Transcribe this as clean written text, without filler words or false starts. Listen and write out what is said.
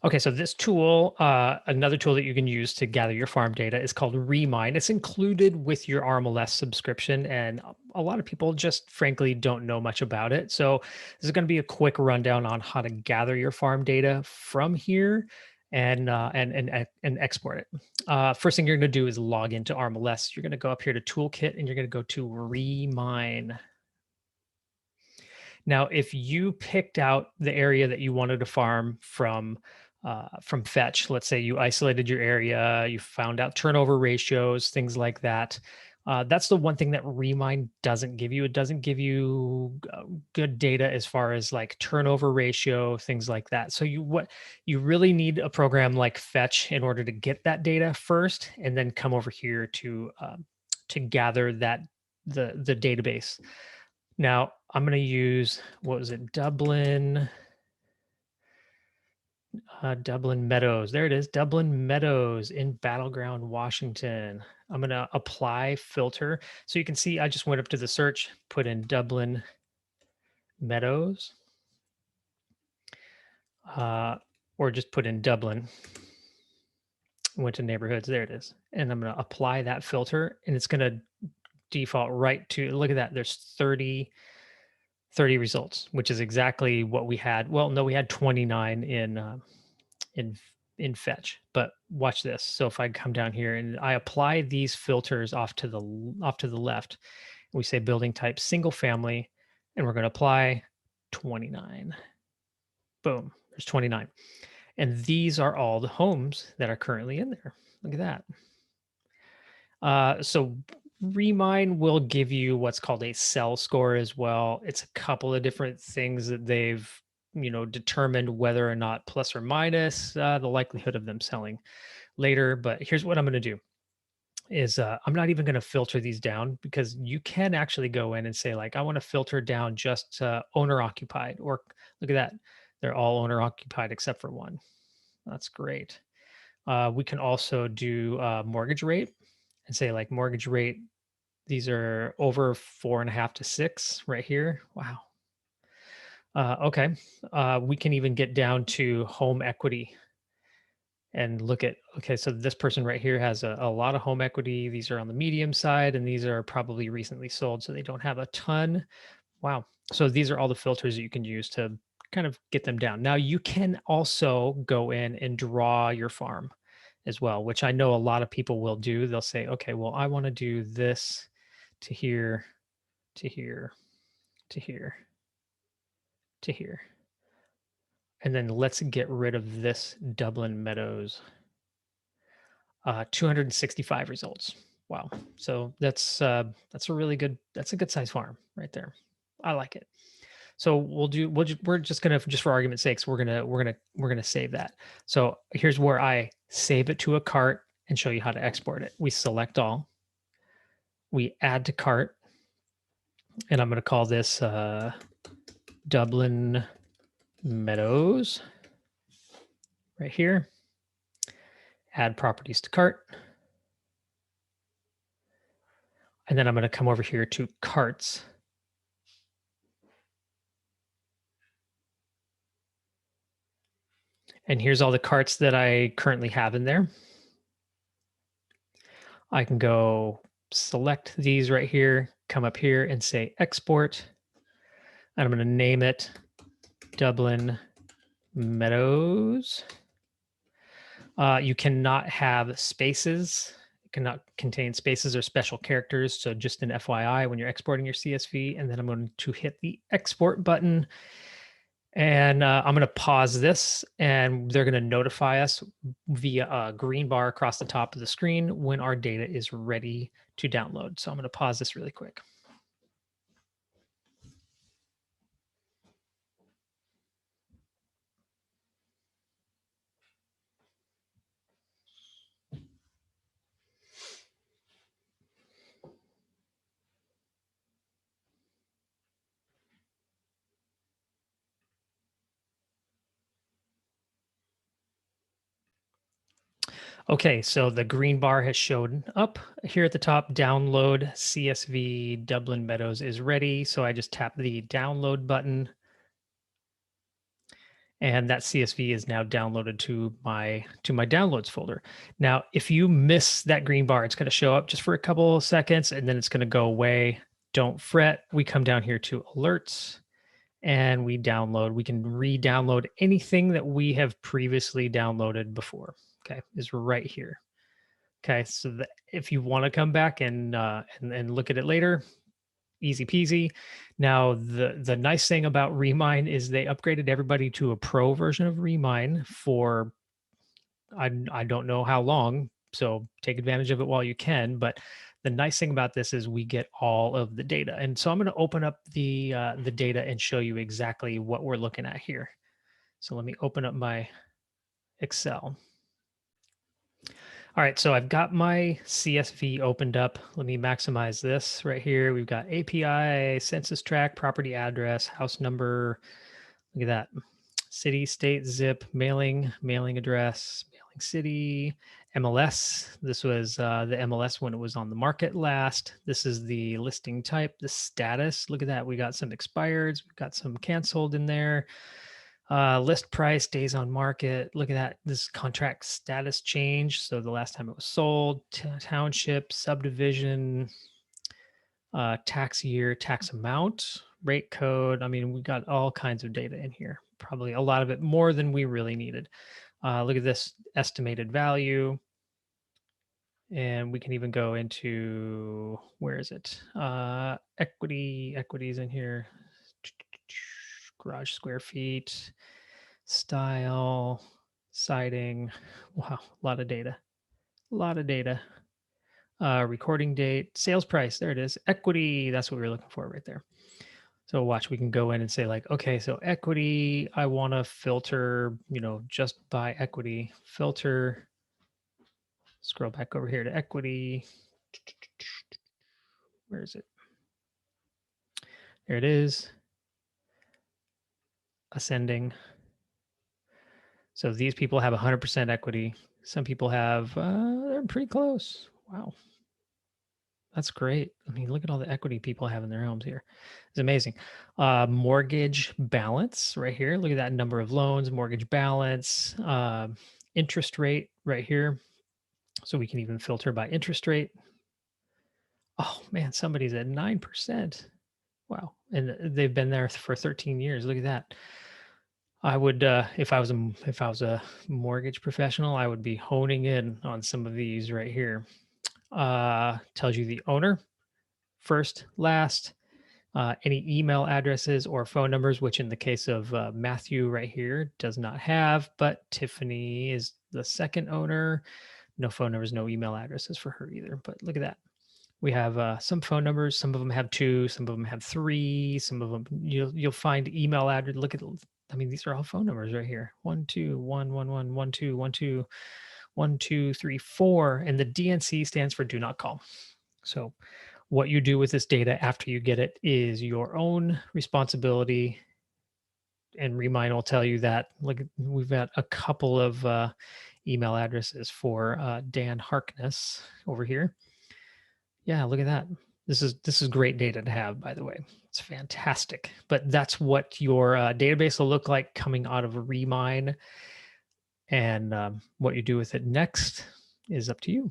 Okay, so this tool, another tool that you can use to gather your farm data is called Remine. It's included with your RMLS subscription, and a lot of people just frankly don't know much about it. So this is going to be a quick rundown on how to gather your farm data from here and export it. First thing you're going to do is log into RMLS. You're going to go up here to Toolkit, and you're going to go to Remine. Now, if you picked out the area that you wanted to farm from Fetch, let's say you isolated your area, you found out turnover ratios, things like that. That's the one thing that Remine doesn't give you. It doesn't give you good data as far as like turnover ratio, things like that. So you really need a program like Fetch in order to get that data first, and then come over here to gather the database. Now I'm going to use, what was it, Dublin Meadows. There it is, Dublin Meadows in Battleground, Washington. I'm going to apply filter. So you can see I just went up to the search, put in Dublin Meadows, or just put in Dublin. Went to neighborhoods. There it is. And I'm going to apply that filter, and it's going to default right to, look at that. There's 30 results, which is exactly what we had. Well, no, we had 29 in Fetch, but watch this. So if I come down here and I apply these filters off to the left, we say building type single family, and we're going to apply 29. Boom, there's 29. And these are all the homes that are currently in there. Look at that. So Remine will give you what's called a cell score as well. It's a couple of different things that they've determined whether or not plus or minus the likelihood of them selling later. But here's what I'm going to do is I'm not even going to filter these down, because you can actually go in and say, like, I want to filter down just owner occupied, or look at that. They're all owner occupied except for one. That's great. We can also do mortgage rate and say, like, mortgage rate, these are over 4.5 to 6 right here. Wow. Okay. We can even get down to home equity and look at, okay, so this person right here has a lot of home equity. These are on the medium side, and these are probably recently sold, so they don't have a ton. Wow. So these are all the filters that you can use to kind of get them down. Now you can also go in and draw your farm as well, which I know a lot of people will do. They'll say, okay, well, I want to do this to here, to here, to here, to here. And then let's get rid of this Dublin Meadows. 265 results. Wow. So that's a really good, that's a good size farm right there. I like it. So we're just gonna, just for argument's sakes, we're gonna save that. So here's where I save it to a cart and show you how to export it. We select all, we add to cart, and I'm gonna call this Dublin Meadows right here. Add properties to cart. And then I'm going to come over here to carts. And here's all the carts that I currently have in there. I can go select these right here, come up here and say export. And I'm going to name it Dublin Meadows. You cannot have spaces. It cannot contain spaces or special characters. So just an FYI when you're exporting your CSV. And then I'm going to hit the export button. And I'm going to pause this, and they're going to notify us via a green bar across the top of the screen when our data is ready to download. So I'm going to pause this really quick. Okay, so the green bar has shown up here at the top. Download CSV Dublin Meadows is ready. So I just tap the download button. and that CSV is now downloaded to my downloads folder. Now, if you miss that green bar, it's going to show up just for a couple of seconds and then it's going to go away. Don't fret. We come down here to alerts and we download. We can re-download anything that we have previously downloaded before. Okay, is right here. Okay, so if you want to come back and look at it later, easy peasy. Now, the nice thing about Remine is they upgraded everybody to a pro version of Remine for I don't know how long, so take advantage of it while you can. But the nice thing about this is we get all of the data, and so I'm going to open up the data and show you exactly what we're looking at here. So let me open up my Excel. All right, so I've got my CSV opened up. Let me maximize this right here. We've got API, census tract, property address, house number. Look at that. City, state, zip, mailing address, mailing city, MLS. This was the MLS when it was on the market last. This is the listing type, the status. Look at that. We got some expireds. We've got some canceled in there. List price, days on market. Look at that. This contract status change. So the last time it was sold, township, subdivision, tax year, tax amount, rate code. I mean, we got all kinds of data in here. Probably a lot of it more than we really needed. Look at this estimated value. And we can even go into, where is it? Equities in here. Garage square feet, style, siding. Wow, a lot of data. A lot of data. Recording date, sales price. There it is. Equity. That's what we were looking for right there. So watch, we can go in and say like, okay, so equity, I want to filter, just by equity. Filter. Scroll back over here to equity. Where is it? There it is. Ascending. So these people have 100% equity. Some people have, they're pretty close. Wow. That's great. I mean, look at all the equity people have in their homes here. It's amazing. Mortgage balance right here. Look at that number of loans, mortgage balance, interest rate right here. So we can even filter by interest rate. Oh man, somebody's at 9%. Wow. And they've been there for 13 years. Look at that. I would, if I was a mortgage professional, I would be honing in on some of these right here. Tells you the owner, first, last, any email addresses or phone numbers, which in the case of Matthew right here does not have, but Tiffany is the second owner. No phone numbers, no email addresses for her either. But look at that. We have some phone numbers. Some of them have 2, some of them have 3, some of them you'll find email address. Look at, I mean, these are all phone numbers right here. 1 2 1 1 1 1 2 1 2 1 2 3 4, and the DNC stands for do not call. So what you do with this data after you get it is your own responsibility. And Remine will tell you that. Look, we've got a couple of email addresses for Dan Harkness over here. Yeah, look at that. This is great data to have, by the way. It's fantastic. But that's what your database will look like coming out of Remine. And what you do with it next is up to you.